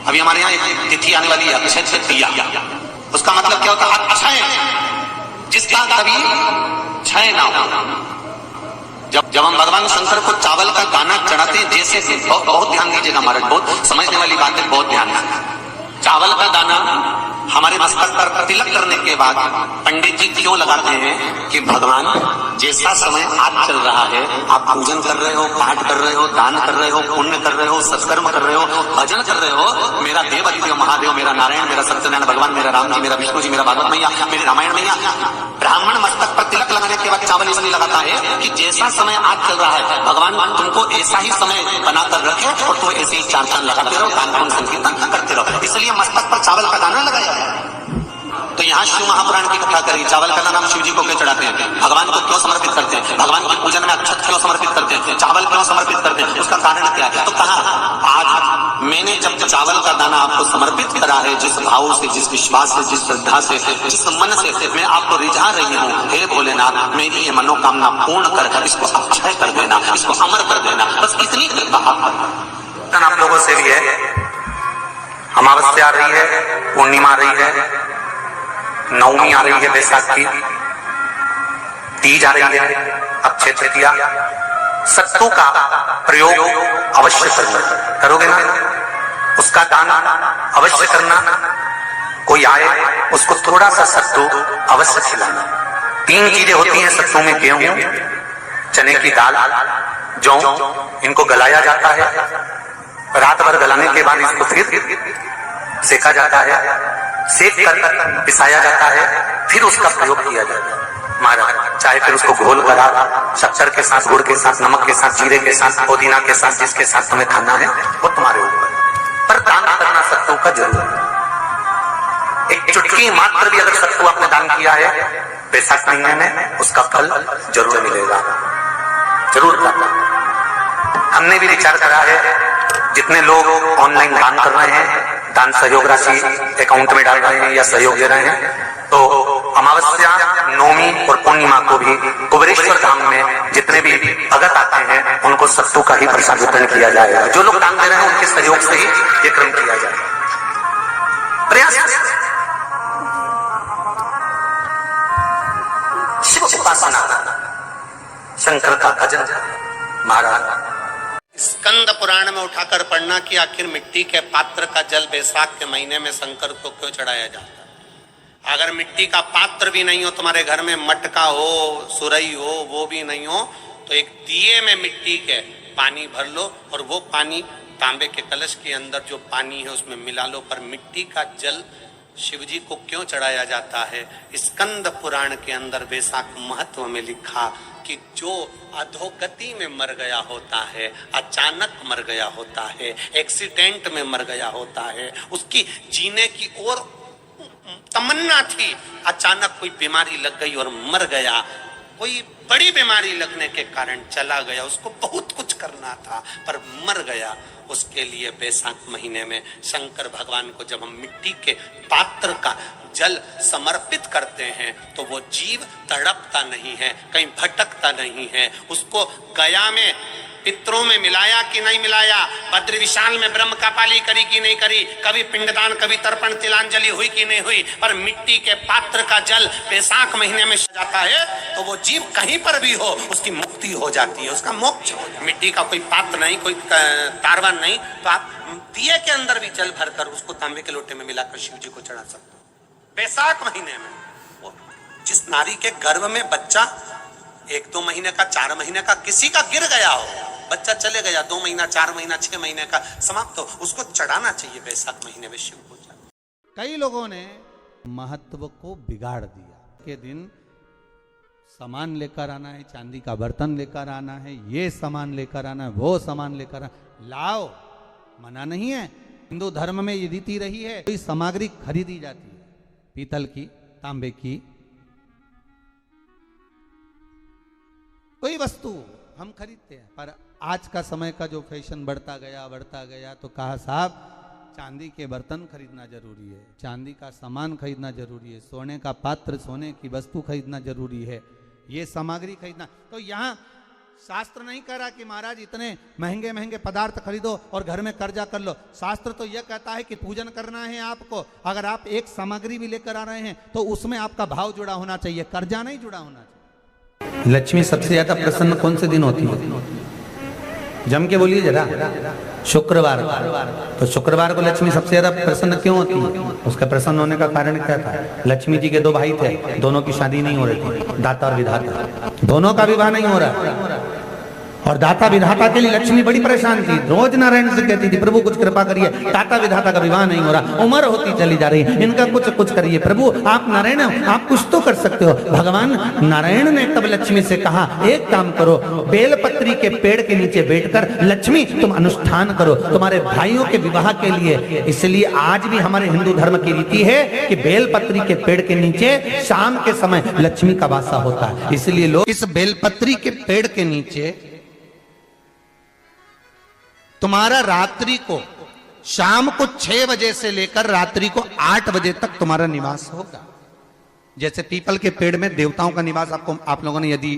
अभी हमारे यहाँ एक तिथि आने वाली है, अक्षय तृतीया। उसका मतलब क्या होता है? अक्षय, जिसका कभी क्षय ना हो। जब हम भगवान शंकर को चावल का दाना चढ़ाते हैं, जैसे बहुत ध्यान दीजिएगा महाराज, बहुत समझने वाली बात है, बहुत ध्यान। चावल का दाना हमारे मस्तक पर तिलक करने के बाद पंडित जी क्यों लगाते हैं कि भगवान जैसा समय आज चल रहा है, आप पूजन कर रहे हो, पाठ कर रहे हो, दान कर रहे हो, पुण्य कर रहे हो, सत्कर्म कर रहे हो, भजन कर रहे हो, मेरा देव अधिदेव महादेव, मेरा नारायण, मेरा सत्यनारायण भगवान, मेरा राम जी, मेरा विष्णु जी, मेरा भागवत मैया, मेरी रामायण मैया। ब्राह्मण मस्तक पर तिलक लगाने के बाद चावल इसलिए लगाता है कि जैसा समय आज चल रहा है, भगवान तुमको ऐसा ही समय बनाकर रखे और तुम ऐसे ही चार चांद लगाते रहो, दान पुण्य संकीर्तन करते रहो, इसलिए मस्तक पर चावल का दाना लगाया। तो यहाँ शिव महापुराण की कथा करी, चावल का दाना शिव जी को क्यों चढ़ाते हैं, भगवान को क्यों समर्पित करते हैं, भगवान के पूजन में अक्षत क्यों समर्पित करते हैं, चावल क्यों समर्पित करते हैं, उसका कारण क्या है? तो कहा आज मैंने जब चावल का दाना आपको समर्पित करा है, जिस भाव से, जिस विश्वास से, जिस श्रद्धा से, जिस मन से मैं आपको रिझा रही हूँ, हे भोलेनाथ मेरी ये मनोकामना पूर्ण कर, इसको अक्षय कर देना, इसको अमर कर देना, बस इतनी कृपा आप लोगों से भी है। अमावस्या आ रही है, पूर्णिमा आ रही है, नवमी आ रही है, बैसाख की तीज आ रही है, अक्षय तृतीया। सत्तू का प्रयोग अवश्य करना, करोगे ना? उसका दान अवश्य करना। कोई आए उसको थोड़ा सा सत्तू अवश्य खिलाना। 3 चीजें होती हैं सत्तू में, गेहूं, चने की दाल, जौ, इनको गलाया जाता है। रात भर गलाने के बाद इसको फिर सेका जाता है, सेक कर पिसाया जाता है, फिर उसका प्रयोग किया जाता है महाराज। चाहे फिर उसको घोल कर शक्कर के साथ, गुड़ के साथ, नमक के साथ, जीरे के साथ, पुदीना के साथ, जिसके साथ तुम्हें खाना है वो तुम्हारे ऊपर, पर दान करना सत्तू का जरूर है। एक चुटकी मात्र भी अगर सत्तू आपने दान किया है बैसाख महीने में, उसका फल जरूर मिलेगा, जरूर करना। हमने भी विचार करा है, जितने लोग ऑनलाइन दान कर रहे हैं, दान सहयोग राशि अकाउंट में डाल रहे हैं या सहयोग दे रहे हैं, तो अमावस्या, नवमी और पूर्णिमा को भी कुबेरेश्वर धाम में जितने भी भगत आते हैं उनको सत्तू का ही प्रसाद वितरण किया जाएगा। जो लोग दान दे रहे हैं उनके सहयोग से ही ये क्रम किया जाएगा। प्रयास शिव उपासना, शंकर का भजन महाराज। स्कंद पुराण में उठाकर पढ़ना कि आखिर मिट्टी के पात्र का जल बैसाख के महीने में शंकर को क्यों चढ़ाया जाता है। अगर मिट्टी का पात्र भी नहीं हो, तुम्हारे घर में मटका हो, सुरई हो, वो भी नहीं हो, तो एक दिए में मिट्टी के पानी भर लो और वो पानी तांबे के कलश के अंदर जो पानी है उसमें मिला लो। पर मिट्टी का जल शिव जी को क्यों चढ़ाया जाता है? स्कंद पुराण के अंदर बैसाख महत्व में लिखा कि जो अधोगति में मर गया होता है, अचानक मर गया होता है, एक्सीडेंट में मर गया होता है, उसकी जीने की और तमन्ना थी, अचानक कोई बीमारी लग गई और मर गया, कोई बड़ी बीमारी लगने के कारण चला गया, उसको बहुत कुछ करना था पर मर गया। उसके लिए बैसाख महीने में शंकर भगवान को जब हम मिट्टी के पात्र का जल समर्पित करते हैं तो वो जीव तड़पता नहीं है, कहीं भटकता नहीं है। उसको गया में पितरों में मिलाया कि नहीं मिलाया, बद्र विशाल में ब्रह्म का पाली करी कि नहीं करी, कभी पिंडदान, कभी तर्पण, तिलांजलि हुई कि नहीं हुई, पर मिट्टी के पात्र का जल बैसाख महीने में जाता है तो वो जीव कहीं पर भी हो उसकी मुक्ति हो जाती है, उसका मोक्ष हो जाता है। मिट्टी का कोई पात्र नहीं, कोई तारवन नहीं, तो आप दिए के अंदर भी जल भरकर उसको तांबे के लोटे में मिलाकर शिव जी को चढ़ा सकते हो। बैसाख महीने में जिस नारी के गर्भ में बच्चा 1-2 महीने का, 4 महीने का किसी का गिर गया हो, बच्चा चले गया 2 महीना, 4 महीना, 6 महीने का समाप्त हो, उसको चढ़ाना चाहिए बैसाख महीने में शिव को। कई लोगों ने महत्व को बिगाड़ दिया के दिन सामान लेकर आना है, चांदी का बर्तन लेकर आना है, ये सामान लेकर आना है, वो सामान लेकर आना, लाओ, मना नहीं है। हिंदू धर्म में ये रीति रही है, कोई सामग्री खरीदी जाती है, पीतल की, तांबे की, कोई वस्तु हम खरीदते हैं। पर आज का समय का जो फैशन बढ़ता गया तो कहा साहब चांदी के बर्तन खरीदना जरूरी है, चांदी का सामान खरीदना जरूरी है, सोने का पात्र, सोने की वस्तु खरीदना जरूरी है, ये सामग्री खरीदना। तो यहाँ शास्त्र नहीं कह रहा कि महाराज इतने महंगे महंगे पदार्थ खरीदो और घर में कर्जा कर लो। शास्त्र तो यह कहता है कि पूजन करना है आपको, अगर आप एक सामग्री भी लेकर आ रहे हैं तो उसमें आपका भाव जुड़ा होना चाहिए, कर्जा नहीं जुड़ा होना चाहिए। लक्ष्मी सबसे ज्यादा प्रसन्न कौन से दिन होती है? जम के बोलिए जरा। शुक्रवार। तो शुक्रवार को लक्ष्मी सबसे ज्यादा प्रसन्न क्यों होती है? उसका प्रसन्न होने का कारण क्या था? लक्ष्मी जी के दो भाई थे, दोनों की शादी नहीं हो रही थी, दाता और विधाता, दोनों का विवाह नहीं हो रहा। और दाता विधाता के लिए लक्ष्मी बड़ी परेशान थी, रोज नारायण से कहती थी प्रभु कुछ कृपा करिए, दाता विधाता का विवाह नहीं हो रहा, उम्र होती चली जा रही, इनका कुछ कुछ करिए प्रभु, आप नारायण आप कुछ तो कर सकते हो। भगवान नारायण ने तब लक्ष्मी से कहा एक काम करो, बेलपत्री के पेड़ के नीचे बैठकर लक्ष्मी तुम अनुष्ठान करो तुम्हारे भाइयों के विवाह के लिए। इसलिए आज भी हमारे हिंदू धर्म की रीति है कि बेलपत्री के पेड़ के नीचे शाम के समय लक्ष्मी का वासा होता है। इसलिए लोग इस बेलपत्री के पेड़ के नीचे तुम्हारा रात्रि को शाम को 6 बजे से लेकर रात्रि को 8 बजे तक तुम्हारा निवास होगा। जैसे पीपल के पेड़ में देवताओं का निवास, आपको आप लोगों ने यदि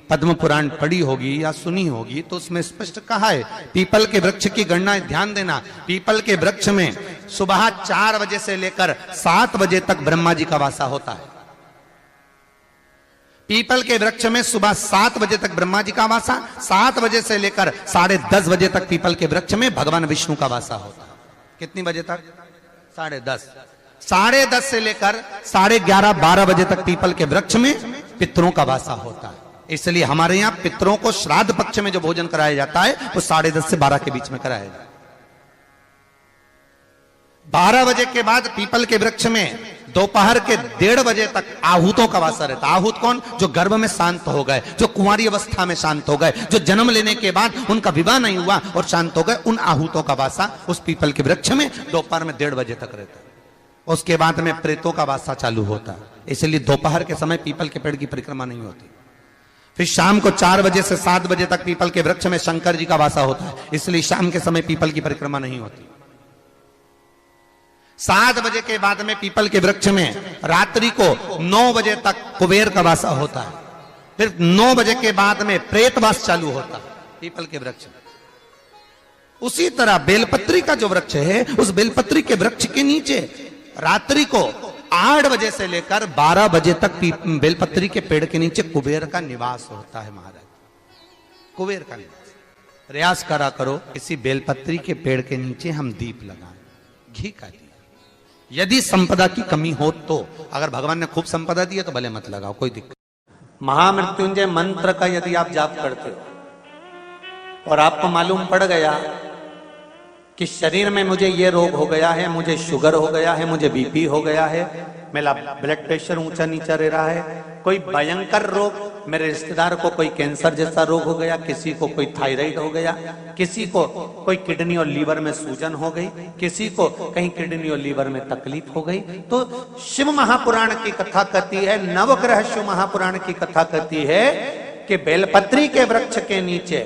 पद्म पुराण पढ़ी होगी या सुनी होगी तो उसमें स्पष्ट कहा है, पीपल के वृक्ष की गणना ध्यान देना, पीपल के वृक्ष में सुबह 4 बजे से लेकर 7 बजे तक ब्रह्मा जी का वासा होता है। पीपल के वृक्ष में सुबह 7 बजे तक ब्रह्मा जी का वासा, 7 बजे से लेकर 10:30 बजे तक पीपल के वृक्ष में भगवान विष्णु का वासा होता है। कितनी बजे तक? 10:30। 10:30 से लेकर 11:30 12 बजे तक पीपल के वृक्ष में पितरों का वासा होता है। इसलिए हमारे यहाँ पितरों को श्राद्ध पक्ष में जो भोजन कराया जाता है वो 10:30 से 12 के बीच में कराया जाता है। 12 बजे के बाद पीपल के वृक्ष में दोपहर के 1:30 बजे तक आहूतों का वासा रहता है। आहूत कौन? जो गर्भ में शांत हो गए, जो कुंवारी अवस्था में शांत हो गए, जो जन्म लेने के बाद उनका विवाह नहीं हुआ और शांत हो गए, उन आहूतों का वासा उस पीपल के वृक्ष में दोपहर में 1:30 बजे तक रहता है। उसके बाद में प्रेतों का वासा चालू होता है। इसलिए दोपहर के समय पीपल के पेड़ की परिक्रमा नहीं होती। फिर शाम को 4 बजे से 7 बजे तक पीपल के वृक्ष में शंकर जी का वासा होता है। इसलिए शाम के समय पीपल की परिक्रमा नहीं होती। 7 बजे के बाद में पीपल के वृक्ष में रात्रि को 9 बजे तक कुबेर का वासा होता है। फिर 9 बजे के बाद में प्रेतवास चालू होता है पीपल के वृक्ष में। उसी तरह बेलपत्री का जो वृक्ष है, उस बेलपत्री के वृक्ष के नीचे रात्रि को 8 बजे से लेकर 12 बजे तक बेलपत्री के पेड़ के नीचे कुबेर का निवास होता है। महाराज, कुबेर का निवास। प्रयास करा करो इसी बेलपत्री के पेड़ के नीचे हम दीप लगाएं, घी का दीप। यदि संपदा की कमी हो तो, अगर भगवान ने खूब संपदा दी है तो भले मत लगाओ, कोई दिक्कत। महामृत्युंजय मंत्र का यदि आप जाप करते हो और आपको मालूम पड़ गया कि शरीर में मुझे ये रोग हो गया है, मुझे शुगर हो गया है, मुझे बीपी हो गया है, मेरा ब्लड प्रेशर ऊंचा नीचा रह रहा है, कोई भयंकर रोग, मेरे रिश्तेदार को कोई कैंसर जैसा रोग हो गया, किसी को कोई थायराइड हो गया, किसी को कोई किडनी और लीवर में सूजन हो गई, किसी को कहीं किडनी और लीवर में तकलीफ हो गई, तो शिव महापुराण की कथा कहती है, नवग्रह शिव महापुराण की कथा कहती है कि बेलपत्री के वृक्ष के नीचे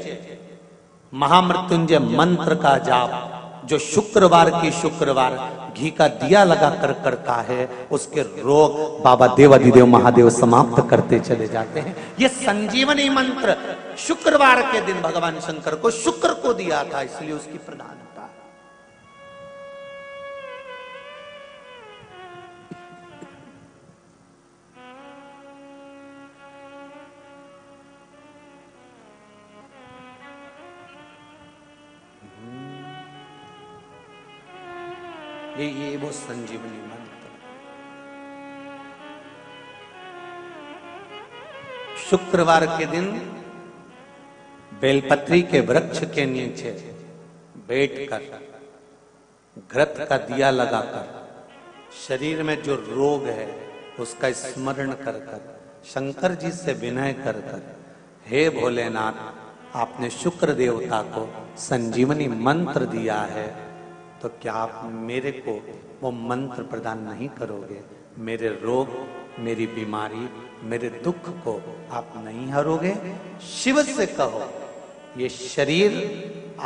महामृत्युंजय मंत्र का जाप जो शुक्रवार की शुक्रवार घी का दिया लगा कर करता है, उसके रोग बाबा देवाधिदेव महादेव समाप्त करते चले जाते हैं। ये संजीवनी मंत्र शुक्रवार के दिन भगवान शंकर को शुक्र को दिया था, इसलिए उसकी प्रधानता है। ये वो संजीवनी मंत्र। शुक्रवार के दिन बेलपत्री के वृक्ष के नीचे बैठकर घृत का दिया लगाकर शरीर में जो रोग है उसका स्मरण कर कर शंकर जी से विनय कर कर, हे भोलेनाथ, आपने शुक्र देवता को संजीवनी मंत्र दिया है, तो क्या आप मेरे को वो मंत्र प्रदान नहीं करोगे? मेरे रोग, मेरी बीमारी, मेरे दुख को आप नहीं हरोगे? शिव से कहो, ये शरीर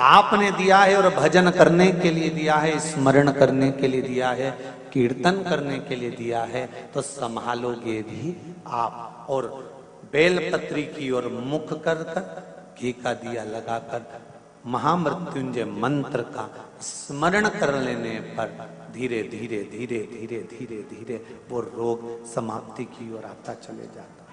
आपने दिया है और भजन करने के लिए दिया है, स्मरण करने के लिए दिया है, कीर्तन करने के लिए दिया है, तो संभालोगे भी आप। और बेलपत्री की ओर मुख कर कर घी का दिया लगाकर महामृत्युंजय मंत्र का स्मरण कर लेने पर धीरे धीरे धीरे धीरे धीरे धीरे वो रोग समाप्ति की ओर आता चले जाता।